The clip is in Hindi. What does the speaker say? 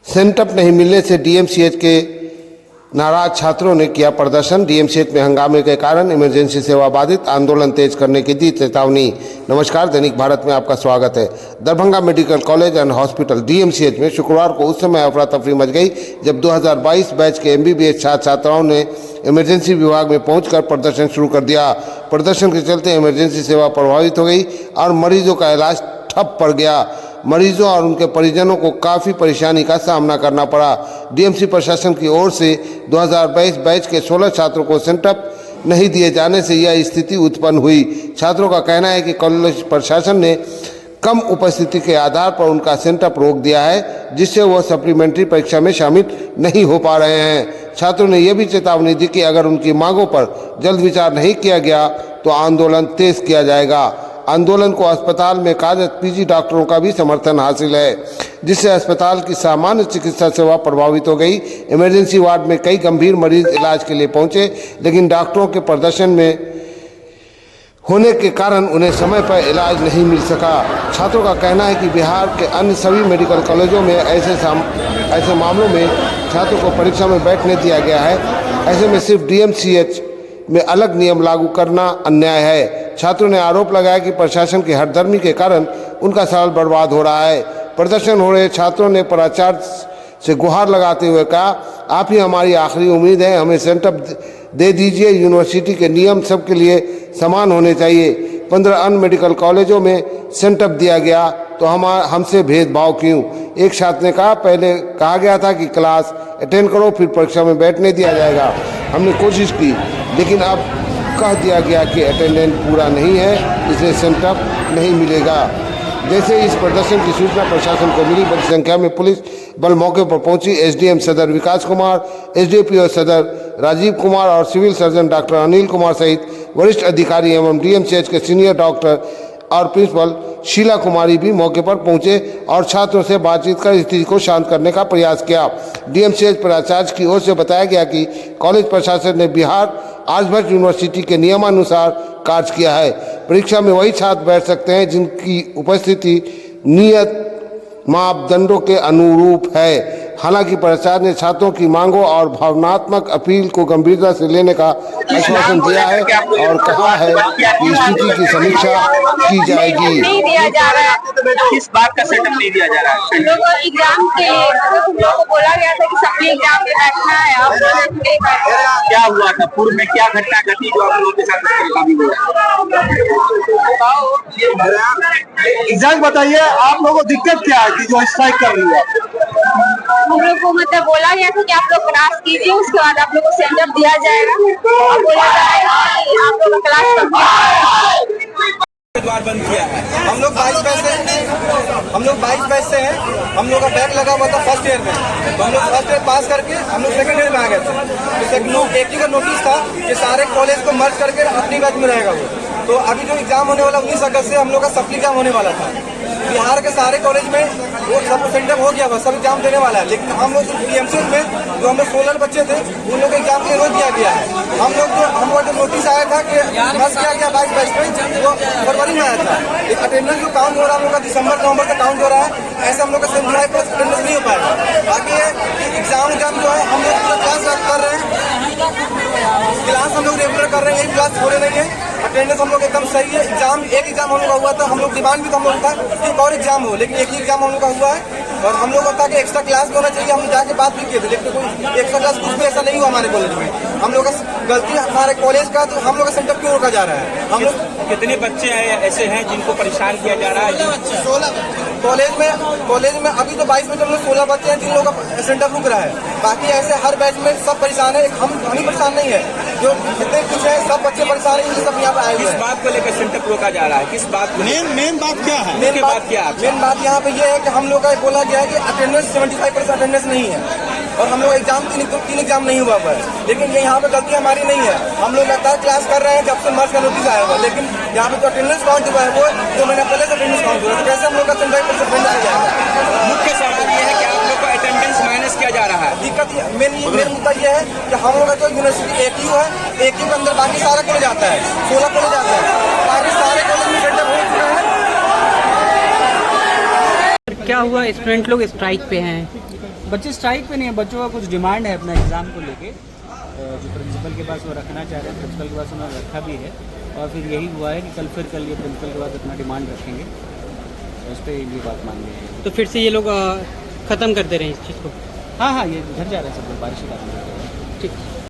सेंटअप नहीं मिलने से डीएमसीएच के नाराज छात्रों ने किया प्रदर्शन। डीएमसीएच में हंगामे के कारण इमरजेंसी सेवा बाधित, आंदोलन तेज करने की दी चेतावनी। नमस्कार, दैनिक भारत में आपका स्वागत है। Darbhanga medical college and hospital DMCH में शुक्रवार को उस समय अफरा तफरी मच गई जब 2022 बैच के एमबीबीएस छात्र छात्राओं ने इमरजेंसी विभाग में पहुंचकर प्रदर्शन शुरू कर दिया। प्रदर्शन के चलते इमरजेंसी सेवा प्रभावित हो गई और मरीजों का इलाज ठप पड़ गया। मरीजों और उनके परिजनों को काफ़ी परेशानी का सामना करना पड़ा। डीएमसी प्रशासन की ओर से 2022 बैच के 16 छात्रों को सेंटअप नहीं दिए जाने से यह स्थिति उत्पन्न हुई। छात्रों का कहना है कि कॉलेज प्रशासन ने कम उपस्थिति के आधार पर उनका सेंटअप रोक दिया है, जिससे वह सप्लीमेंट्री परीक्षा में शामिल नहीं हो पा रहे हैं। छात्रों ने यह भी चेतावनी दी कि अगर उनकी मांगों पर जल्द विचार नहीं किया गया तो आंदोलन तेज किया जाएगा। आंदोलन को अस्पताल में कार्यरत पीजी डॉक्टरों का भी समर्थन हासिल है, जिससे अस्पताल की सामान्य चिकित्सा सेवा प्रभावित हो गई। इमरजेंसी वार्ड में कई गंभीर मरीज इलाज के लिए पहुंचे, लेकिन डॉक्टरों के प्रदर्शन में होने के कारण उन्हें समय पर इलाज नहीं मिल सका। छात्रों का कहना है कि बिहार के अन्य सभी मेडिकल कॉलेजों में ऐसे मामलों में छात्रों को परीक्षा में बैठने दिया गया है। ऐसे में सिर्फ डीएमसीएच में अलग नियम लागू करना अन्याय है। छात्रों ने आरोप लगाया कि प्रशासन की हठधर्मी के कारण उनका साल बर्बाद हो रहा है। प्रदर्शन हो रहे छात्रों ने प्राचार्य से गुहार लगाते हुए कहा, आप ही हमारी आखिरी उम्मीद है, हमें सेंटअप दे दीजिए। यूनिवर्सिटी के नियम सबके लिए समान होने चाहिए। 15 अन्य मेडिकल कॉलेजों में सेंटअप दिया गया तो हमसे भेदभाव क्यों? एक छात्र ने कहा, पहले कहा गया था कि क्लास अटेंड करो फिर परीक्षा में बैठने दिया जाएगा। हमने कोशिश की, लेकिन अब कह दिया गया कि अटेंडेंस पूरा नहीं है, इसलिए सेंटअप नहीं मिलेगा। जैसे इस प्रदर्शन की सूचना प्रशासन को मिली, बड़ी संख्या में पुलिस बल मौके पर पहुंची। एसडीएम सदर विकास कुमार, एसडीपीओ सदर राजीव कुमार और civil surgeon doctor Anil Kumar सहित वरिष्ठ अधिकारी एवं डीएमसीएच के सीनियर डॉक्टर और प्रिंसिपल शीला कुमारी भी मौके पर पहुंचे और छात्रों से बातचीत कर स्थिति को शांत करने का प्रयास किया। डीएमसीएच प्राचार्य की ओर से बताया गया कि कॉलेज प्रशासन ने बिहार आर्यभट्ट यूनिवर्सिटी के नियमानुसार कार्य किया है। परीक्षा में वही छात्र बैठ सकते हैं जिनकी उपस्थिति नियत मापदंडों के अनुरूप है। हालांकि प्राचार्य ने छात्रों की मांगों और भावनात्मक अपील को गंभीरता से लेने का आश्वासन दिया है और कहा है कि स्थिति की समीक्षा की जाएगी। नहीं दिया जा रहा है, किस बात का सेटअप नहीं दिया जा रहा है? लोगों एग्जाम के लोगों को बोला गया था कि सभी एग्जाम में बैठना है, आप लोग नहीं बैठे। क्या हुआ था पूर्व में, क्या घटना घटी जो आप लोगों के साथ एग्जैक्ट बताइए, आप लोगों को दिक्कत क्या है कि जो स्ट्राइक कर रही है? हम लोग को मतलब बोला गया था कि आप लोग क्लास कीजिए, उसके बाद आप लोग को सेंटर दिया जाएगा और बोला जाएगा कि आप लोग क्लास द्वार बंद किया है। हम लोग 22 बैच से हैं। हम लोग का बैक लगा हुआ था फर्स्ट ईयर में, तो हम लोग फर्स्ट ईयर पास करके हम लोग सेकंड ईयर में आ गए थे। तो एक ही का नोटिस था कि सारे कॉलेज को मर्ज करके अपनी बैच में रहेगा वो। तो अभी जो एग्जाम होने वाला 19 अगस्त से हम लोग का सप्ली एग्जाम होने वाला था। बिहार के सारे कॉलेज में वो सब सेंटर हो गया, बस सब एग्जाम देने वाला है। लेकिन हम लोग डीएमसीएच में जो हम लोग 16 बच्चे थे उन लोग एग्जाम के लिए रोक दिया गया है। हम लोग जो नोटिस आया था कि बस किया गया 22 बैच में, वो फरवरी में आया था। एक अटेंडेंस जो काउंट हो रहा है हम लोग का दिसंबर नवंबर का काउंट हो रहा है, ऐसे हम लोग का जुलाई प्लस अटेंडेंस नहीं हो पाएगा। बाकी एग्जाम जो है हम लोग पूरा क्लास कर रहे हैं, क्लास हम लोग रेगुलर कर रहे हैं, एक क्लास छोड़े नहीं है। अटेंडेंस हम लोग एकदम सही है। एग्जाम एक एग्जाम हम लोग का हुआ था, हम लोग डिमांड भी तो हम लोग था कि एक और एग्जाम हो, लेकिन एक ही एग्जाम हम लोग का हुआ है। और हम लोग को था कि एक्स्ट्रा क्लास भी होना चाहिए, हम जाके बात भी किए थे, लेकिन कोई एक्स्ट्रा क्लास कुछ भी ऐसा नहीं हुआ हमारे कॉलेज में। हम लोग का गलती हमारे कॉलेज का, तो हम लोग का सेंटर क्यों रोका जा रहा है? हम लोग कितने बच्चे ऐसे हैं जिनको परेशान किया जा रहा है? 16 कॉलेज में अभी तो 22 में जो 16 बच्चे हैं जिन लोगों का सेंटर रुक रहा है। बाकी ऐसे हर बैच में सब परेशान है, हम ही परेशान नहीं है। जो जितने कुछ है सब बच्चे परेशान है, सब यहाँ पे आए हुए हैं। किस बात को लेकर सेंटर रोका जा रहा है? किस बात को? मेन बात क्या है? मेन बात यहाँ पे ये है कि हम लोग का बोला गया है कि अटेंडेंस 75% अटेंडेंस नहीं है और हम लोग एग्जाम तीन एग्जाम नहीं हुआ हुआ है। लेकिन ये यहाँ पे गलती हमारी नहीं है। हम लोग लगातार क्लास कर रहे हैं जब से मर्ज का नोटिस आया हुआ, लेकिन यहाँ पे जो अटेंडेंस काउंट हुआ है वो 2 महीने पहले से अटेंडेंस काउंट हुआ है। कैसे हम लोग का 75% आ जाएगा? मुख्य सवाल ये है कि आप लोग को अटेंडेंस माइनस किया जा रहा है। दिक्कत मेन मुद्दा ये है कि हम लोग का जो यूनिवर्सिटी एक ही है, एक ही के अंदर बाकी सारा कॉलेज आता है, 16 कॉलेज आता है, बाकी सारे कॉलेज में सेंटर हो चुका है। क्या हुआ, स्टूडेंट लोग स्ट्राइक पे हैं? बच्चे स्ट्राइक पे नहीं है, बच्चों का कुछ डिमांड है अपना एग्ज़ाम को लेके, जो प्रिंसिपल के पास वो रखना चाह रहे हैं, प्रिंसिपल के पास उन्होंने रखा भी है। और फिर यही हुआ है कि कल ये प्रिंसिपल के पास अपना डिमांड रखेंगे, तो उस पर ये बात मान गए। तो फिर से ये लोग ख़त्म कर दे रहे हैं इस चीज़ को? हाँ, ये घर जा रहे हैं सब लोग, बारिश के कारण। ठीक।